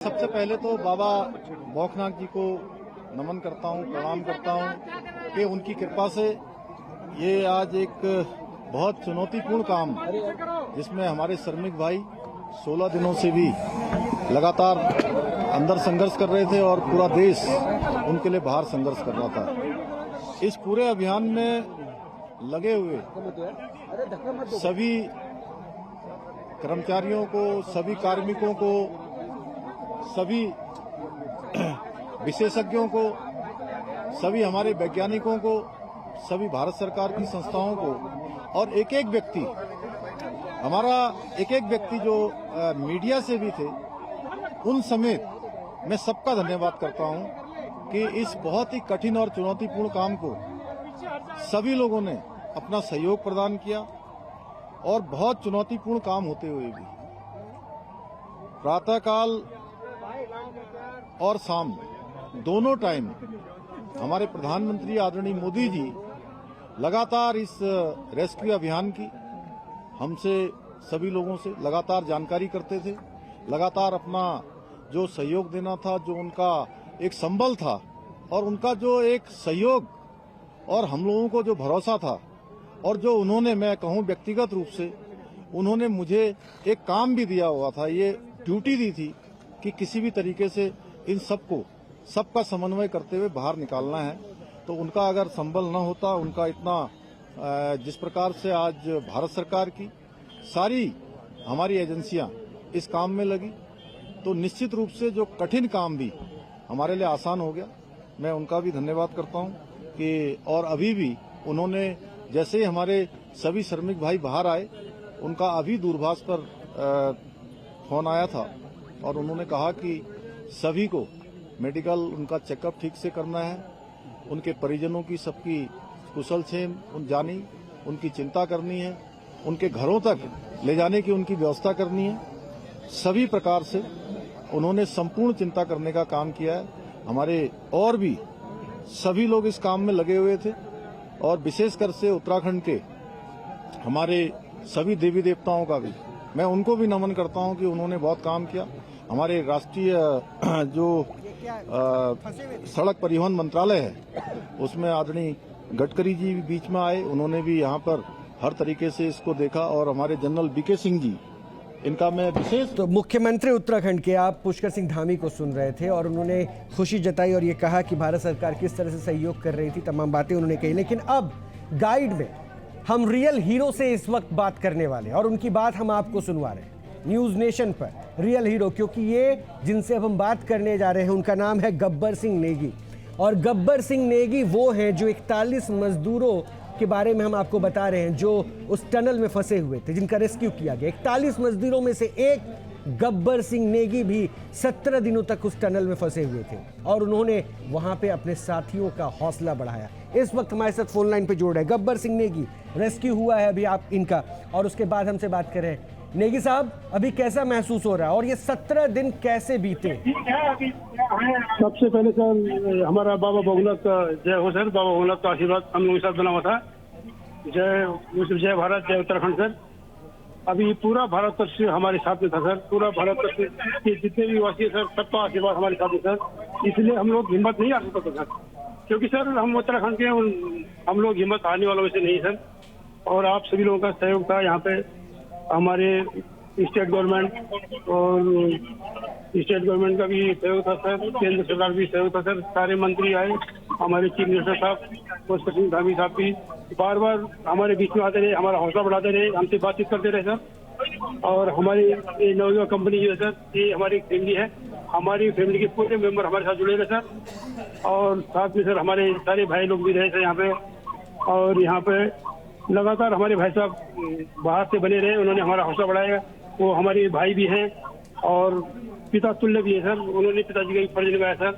सबसे पहले तो बाबा भौकनाथ जी को नमन करता हूं, प्रणाम करता हूं कि उनकी कृपा से ये आज एक बहुत चुनौतीपूर्ण काम जिसमें हमारे श्रमिक भाई 16 दिनों से भी लगातार अंदर संघर्ष कर रहे थे और पूरा देश उनके लिए बाहर संघर्ष कर रहा था। इस पूरे अभियान में लगे हुए सभी कर्मचारियों को, सभी कार्मिकों को, सभी विशेषज्ञों को, सभी हमारे वैज्ञानिकों को, सभी भारत सरकार की संस्थाओं को और एक एक व्यक्ति जो मीडिया से भी थे उन समेत मैं सबका धन्यवाद करता हूं कि इस बहुत ही कठिन और चुनौतीपूर्ण काम को सभी लोगों ने अपना सहयोग प्रदान किया और बहुत चुनौतीपूर्ण काम होते हुए भी प्रातःकाल और शाम दोनों टाइम हमारे प्रधानमंत्री आदरणीय मोदी जी लगातार इस रेस्क्यू अभियान की हमसे सभी लोगों से लगातार जानकारी करते थे, लगातार अपना जो सहयोग देना था, जो उनका एक संबल था और उनका जो एक सहयोग और हम लोगों को जो भरोसा था और जो उन्होंने, मैं कहूं व्यक्तिगत रूप से उन्होंने मुझे एक काम भी दिया हुआ था, ये ड्यूटी दी थी कि किसी भी तरीके से इन सबका समन्वय करते हुए बाहर निकालना है। तो उनका अगर संबल न होता, उनका इतना जिस प्रकार से आज भारत सरकार की सारी हमारी एजेंसियां इस काम में लगी तो निश्चित रूप से जो कठिन काम भी हमारे लिए आसान हो गया। मैं उनका भी धन्यवाद करता हूं कि और अभी भी उन्होंने जैसे ही हमारे सभी श्रमिक भाई बाहर आए, उनका अभी दूरभाष पर फोन आया था और उन्होंने कहा कि सभी को मेडिकल उनका चेकअप ठीक से करना है, उनके परिजनों की सबकी कुशल क्षेम जानी, उनकी चिंता करनी है, उनके घरों तक ले जाने की उनकी व्यवस्था करनी है। सभी प्रकार से उन्होंने संपूर्ण चिंता करने का काम किया है। हमारे और भी सभी लोग इस काम में लगे हुए थे और विशेषकर से उत्तराखंड के हमारे सभी देवी देवताओं का भी मैं उनको भी नमन करता हूं कि उन्होंने बहुत काम किया। हमारे राष्ट्रीय जो सड़क परिवहन मंत्रालय है उसमें आदरणीय गडकरी जी भी बीच में आए, उन्होंने भी यहाँ पर हर तरीके से इसको देखा और हमारे जनरल बीके सिंह जी, इनका मैं विशेष। तो मुख्यमंत्री उत्तराखंड के आप पुष्कर सिंह धामी को सुन रहे थे और उन्होंने खुशी जताई और ये कहा कि भारत सरकार किस तरह से सहयोग कर रही थी, तमाम बातें उन्होंने कही। लेकिन अब गाइड में हम रियल हीरो से इस वक्त बात करने वाले और उनकी बात हम आपको सुनवा रहे हैं न्यूज़ नेशन पर। रियल हीरो, क्योंकि ये जिनसे अब हम बात करने जा रहे हैं उनका नाम है गब्बर सिंह नेगी। और गब्बर सिंह नेगी वो हैं जो 41 मजदूरों के बारे में हम आपको बता रहे हैं जो उस टनल में फंसे हुए थे, जिनका रेस्क्यू किया गया। 41 मजदूरों में से एक गब्बर सिंह नेगी भी 17 दिनों तक उस टनल में फंसे हुए थे और उन्होंने वहां पे अपने साथियों का हौसला बढ़ाया। इस वक्त हमारे साथ फोन लाइन पे जोड़ रहे हैं गब्बर सिंह नेगी, रेस्क्यू हुआ है अभी आप इनका और उसके बाद हमसे बात करें। नेगी साहब, अभी कैसा महसूस हो रहा है और ये 17 दिन कैसे बीते? सबसे पहले सर हमारा बाबा भोगनाथ का जय हो सर, बाबा भोगनाथ का आशीर्वाद हम लोगों के साथ बना हुआ था। जय भारत, जय उत्तराखंड सर। अभी पूरा भारत वर्ष हमारे साथ में था सर, पूरा भारत वर्ष के जितने भी वासी है सर सबका आशीर्वाद हमारे साथ में सर। इसलिए हम लोग हिम्मत नहीं आ सकते थे सर, क्योंकि सर हम उत्तराखंड के हम लोग हिम्मत हारने वालों में से नहीं सर। और आप सभी लोगों का सहयोग था यहाँ पे, हमारे स्टेट गवर्नमेंट और स्टेट गवर्नमेंट का भी सहयोग था सर, केंद्र सरकार भी सहयोग था सर। सारे मंत्री आए, हमारे चीफ मिनिस्टर साहब पुष्कर सिंह धामी साहब भी बार बार हमारे बीच में आते रहे, हमारा हौसला बढ़ाते रहे, हमसे बातचीत करते रहे सर। और हमारी ये नवयुवा कंपनी जो है सर, ये हमारी फैमिली है, हमारी फैमिली के पूरे मेंबर हमारे साथ जुड़े रहे सर। और साथ में सर हमारे सारे भाई लोग भी रहे सर यहाँ पे। और यहाँ पे लगातार हमारे भाई साहब बाहर से बने रहे, उन्होंने हमारा हौसला बढ़ाया। वो हमारे भाई भी हैं और पिता तुल्य भी है सर, उन्होंने पिताजी का फर्ज निभाया सर।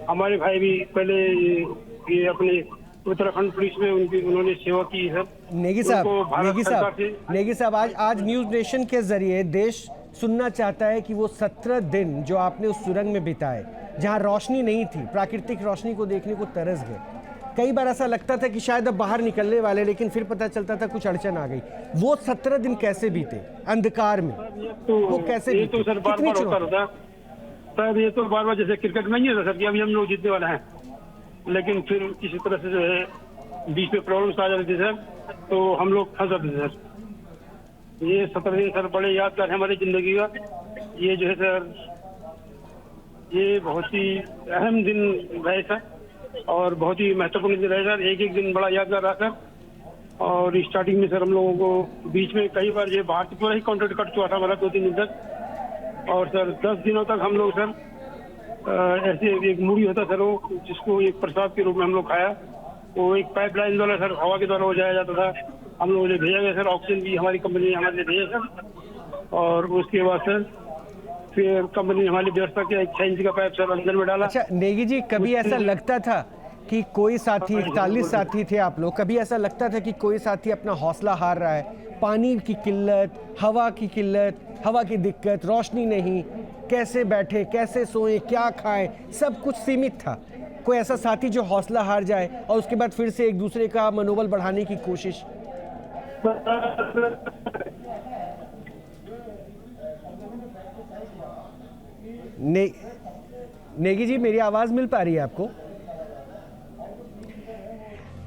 हमारे भाई भी पहले ये अपने उत्तराखंड पुलिस में उन्होंने सेवा की है सर। नेगी साहब आज न्यूज़ नेशन के जरिए देश सुनना चाहता है कि वो 17 दिन जो आपने उस सुरंग में बिताए, जहाँ रोशनी नहीं थी, प्राकृतिक रोशनी को देखने को तरस गए, कई बार ऐसा लगता था कि शायद अब बाहर निकलने वाले, लेकिन फिर पता चलता था कुछ अड़चन आ गई। वो 17 दिन कैसे बीते अंधकार में? वो कैसे ये तो सर बार बार होता रहता, सर ये तो बार बार जैसे क्रिकेट में नहीं है सर कि अभी हम लोग जीतने वाले हैं, लेकिन फिर किसी तरह से जो है बीच में प्रॉब्लम्स आ जाती थी सर, तो हम लोग फंस जाते थे सर। ये 17 दिन सर बड़े यादगार है हमारी जिंदगी का। ये जो है सर ये बहुत ही अहम दिन रहे सर और बहुत ही महत्वपूर्ण दिन रहे सर। एक एक दिन बड़ा यादगार रहा सर। और स्टार्टिंग में सर हम लोगों को बीच में कई बार ये बाहर से पूरा ही कॉन्ट्रैक्ट कट चुका था हमारा 2-3 दिन तक। और सर 10 दिनों तक हम लोग सर ऐसे एक मूढ़ी होता सर वो, जिसको एक प्रसाद के रूप में हम लोग खाया। वो एक पाइपलाइन द्वारा सर हवा के द्वारा हो जाया जाता था। हम लोगों ने भेजा गया सर, ऑक्सीजन भी हमारी कंपनी ने हमारे लिए भेजा सर। और उसके बाद सर फिर कंपनी ने हमारी व्यवस्था किया, एक 6 इंच का पाइप सर अंदर में डाला। अच्छा नेगी जी, कभी ऐसा लगता था कि कोई साथी, 41 साथी थे आप लोग, कभी ऐसा लगता था कि कोई साथी अपना हौसला हार रहा है? पानी की किल्लत, हवा की किल्लत, हवा की दिक्कत, रोशनी नहीं, कैसे बैठे, कैसे सोएं, क्या खाएं, सब कुछ सीमित था। कोई ऐसा साथी जो हौसला हार जाए और उसके बाद फिर से एक दूसरे का मनोबल बढ़ाने की कोशिश? नेगी जी, मेरी आवाज मिल पा रही है आपको?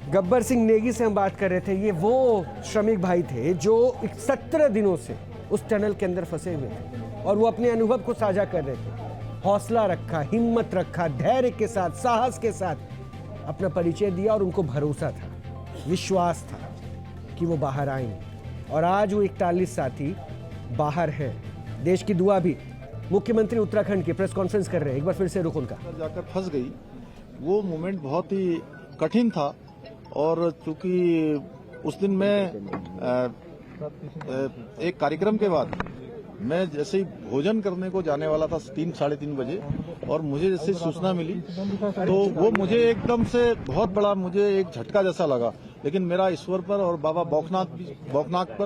गब्बर सिंह नेगी से हम बात कर रहे थे। ये वो श्रमिक भाई थे जो 17 दिनों से उस टनल के अंदर फंसे हुए थे और वो अपने अनुभव को साझा कर रहे थे। हौसला रखा, हिम्मत रखा, धैर्य के साथ, साहस के साथ अपना परिचय दिया और उनको भरोसा था, विश्वास था कि वो बाहर आएंगे। और आज वो 41 साथी बाहर हैं। देश की दुआ भी। मुख्यमंत्री उत्तराखंड के प्रेस कॉन्फ्रेंस कर रहे हैं, एक बार फिर से रुक उनका। जाकर फंस गई, वो मोमेंट बहुत ही कठिन था। और चूंकि उस दिन मैं एक कार्यक्रम के बाद मैं जैसे ही भोजन करने को जाने वाला था 3-3:30 बजे, और मुझे जैसे सूचना मिली तो वो मुझे एकदम से बहुत बड़ा मुझे एक झटका जैसा लगा। लेकिन मेरा ईश्वर पर और बाबा बौखनाथ पर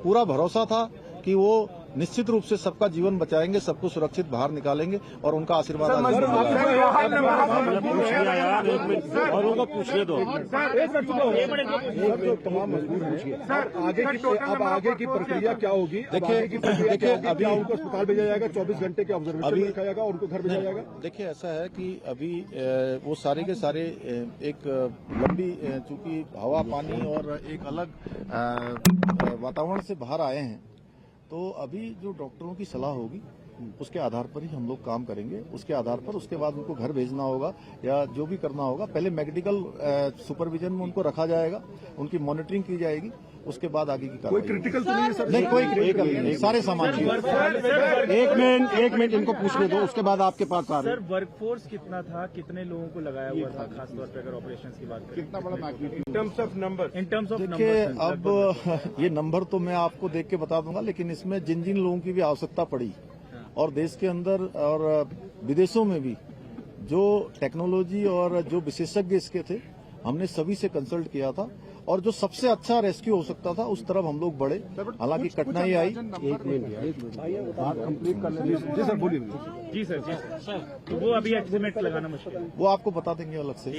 पूरा भरोसा था कि वो निश्चित रूप से सबका जीवन बचाएंगे, सबको सुरक्षित बाहर निकालेंगे और उनका आशीर्वाद पूछने दो। आगे की प्रक्रिया क्या होगी? देखिए अभी उनको अस्पताल भेजा जाएगा, 24 घंटे के ऑब्जर्वेशन में रखा जाएगा और उनको घर भेजा जाएगा। देखिए ऐसा है कि अभी वो सारे के सारे एक लंबी चूंकि हवा, पानी और एक अलग वातावरण से बाहर आए हैं, तो अभी जो डॉक्टरों की सलाह होगी उसके आधार पर ही हम लोग काम करेंगे। उसके आधार पर उसके बाद उनको घर भेजना होगा या जो भी करना होगा। पहले मेडिकल सुपरविजन में उनको रखा जाएगा, उनकी मॉनिटरिंग की जाएगी, उसके बाद आगे की कोई क्रिटिकल तो नहीं है सर? नहीं, कोई क्रिटिकल नहीं, सारे सामान। एक मिनट इनको पूछने दो, उसके बाद आपके पास आ रहे हैं। सर वर्कफोर्स कितना था, कितने लोगों को लगाया हुआ था, खासतौर पर अगर ऑपरेशंस की बात करें? कितना बड़ा magnitude in terms of number? In terms of देखिए अब ये नंबर तो मैं आपको देख के बता दूंगा, लेकिन इसमें जिन जिन लोगों की भी आवश्यकता पड़ी और देश के अंदर और विदेशों में भी जो टेक्नोलॉजी और जो विशेषज्ञ इसके थे, हमने सभी से कंसल्ट किया था और जो सबसे अच्छा रेस्क्यू हो सकता था उस तरफ हम लोग बढ़े। हालांकि कठिनाई आई। एक मिनट बात कंप्लीट कर लेंगे। जी सर बोलिए। जी सर तो वो अभी एस्टिमेट लगाना मुश्किल है, वो आपको बता देंगे अलग से।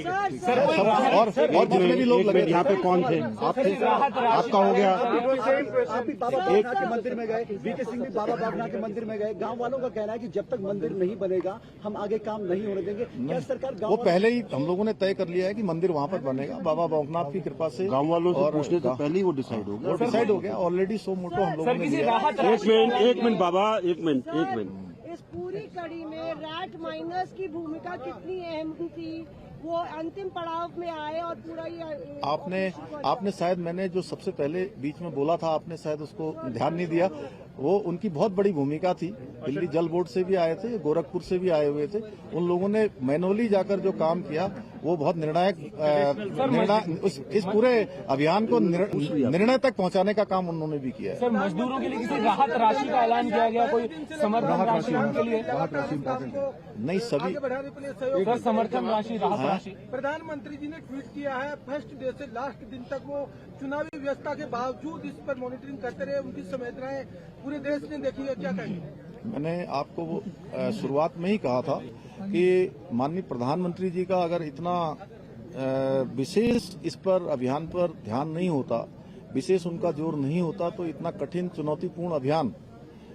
और जितने भी लोग लगे यहाँ पे कौन थे? आप थे, आपका हो गया। आप भी बाबा बागनाथ के मंदिर में गए, वीके सिंह भी बाबा बागनाथ के मंदिर में गए। गांव वालों का कहना है कि जब तक मंदिर नहीं बनेगा हम आगे काम नहीं होने देंगे। क्या सरकार वो पहले ही हम लोगों ने तय कर लिया है कि मंदिर वहाँ पर बनेगा। बाबा बौखनाथ की कृपा से गाँव वालों से पूछने से पहले ही वो डिसाइड हो गया। वो डिसाइड हो गया ऑलरेडी। सो मोटो हम लोगों ने लिया। एक मिनट बाबा, एक मिनट। इस पूरी कड़ी में रैट माइनर्स की भूमिका कितनी अहम थी? वो अंतिम पड़ाव में आए और पूरा ये आपने शायद मैंने जो सबसे पहले बीच में बोला था, आपने शायद उसको ध्यान नहीं दिया। वो उनकी बहुत बड़ी भूमिका थी। दिल्ली जल बोर्ड से भी आए थे, गोरखपुर से भी आए हुए थे। उन लोगों ने मैनुअली जाकर जो काम किया वो बहुत निर्णायक इस पूरे अभियान को निर्णय तक पहुंचाने का काम उन्होंने भी किया है। सर मजदूरों के लिए किसी राहत राशि का ऐलान किया गया, कोई समर्थन राशि उनके लिए? नहीं, सभी सर समर्थन राशि, राहत राशि। प्रधानमंत्री जी ने ट्वीट किया है, फर्स्ट डे से लास्ट दिन तक वो चुनावी व्यवस्था के बावजूद इस पर मॉनिटरिंग करते रहे। उनकी संवेदनाएं पूरे देश ने देखी है, क्या कहेंगे? मैंने आपको शुरुआत में ही कहा था कि माननीय प्रधानमंत्री जी का अगर इतना विशेष इस पर अभियान पर ध्यान नहीं होता, विशेष उनका जोर नहीं होता, तो इतना कठिन चुनौतीपूर्ण अभियान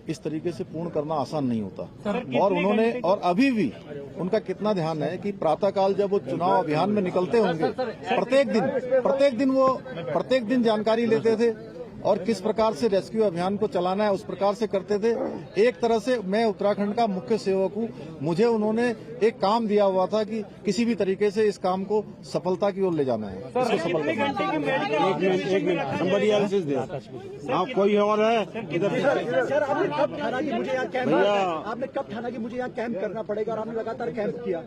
इस तरीके से पूर्ण करना आसान नहीं होता। और उन्होंने और अभी भी उनका कितना ध्यान है कि प्रातःकाल जब वो चुनाव अभियान में निकलते होंगे, प्रत्येक दिन जानकारी लेते थे और किस प्रकार से रेस्क्यू अभियान को चलाना है उस प्रकार से करते थे। एक तरह से मैं उत्तराखंड का मुख्य सेवक हूँ, मुझे उन्होंने एक काम दिया हुआ था कि किसी भी तरीके से इस काम को सफलता की ओर ले जाना है। इसको सफल करना है। कोई और है इधर? सर आपने कब ठाना कि मुझे यहाँ कैंप करना पड़ेगा और आपने लगातार कैंप किया?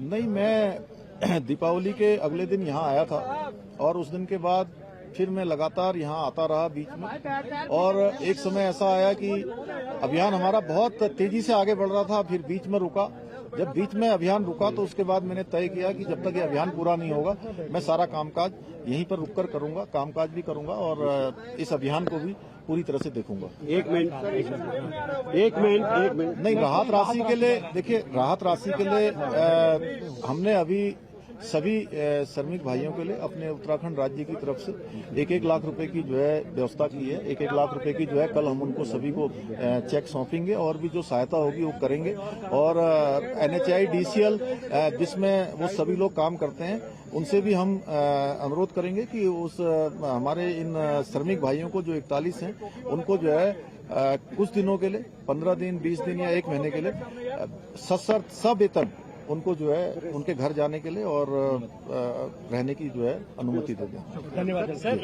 नहीं, मैं दीपावली के अगले दिन यहाँ आया था और उस दिन के बाद फिर मैं लगातार यहाँ आता रहा बीच में, और एक समय ऐसा आया कि अभियान हमारा बहुत तेजी से आगे बढ़ रहा था, फिर बीच में रुका। जब बीच में अभियान रुका तो उसके बाद मैंने तय किया कि जब तक ये अभियान पूरा नहीं होगा मैं सारा कामकाज यहीं पर रुककर करूंगा, कामकाज भी करूंगा और इस अभियान को भी पूरी तरह से देखूंगा। एक मिनट नहीं, राहत राशि के लिए देखिए, राहत राशि के लिए हमने अभी सभी श्रमिक भाइयों के लिए अपने उत्तराखंड राज्य की तरफ से 1-1 लाख रुपए की जो है व्यवस्था की है। 1-1 लाख रुपए की जो है कल हम उनको सभी को चेक सौंपेंगे और भी जो सहायता होगी वो करेंगे। और NHI DCL जिसमें वो सभी लोग काम करते हैं उनसे भी हम अनुरोध करेंगे कि उस हमारे इन श्रमिक भाइयों को जो 41 हैं उनको जो है कुछ दिनों के लिए 15 दिन 20 दिन या 1 महीने के लिए सशर्त सवेतन उनको जो है उनके घर जाने के लिए और रहने की जो है अनुमति दे दें। धन्यवाद सर।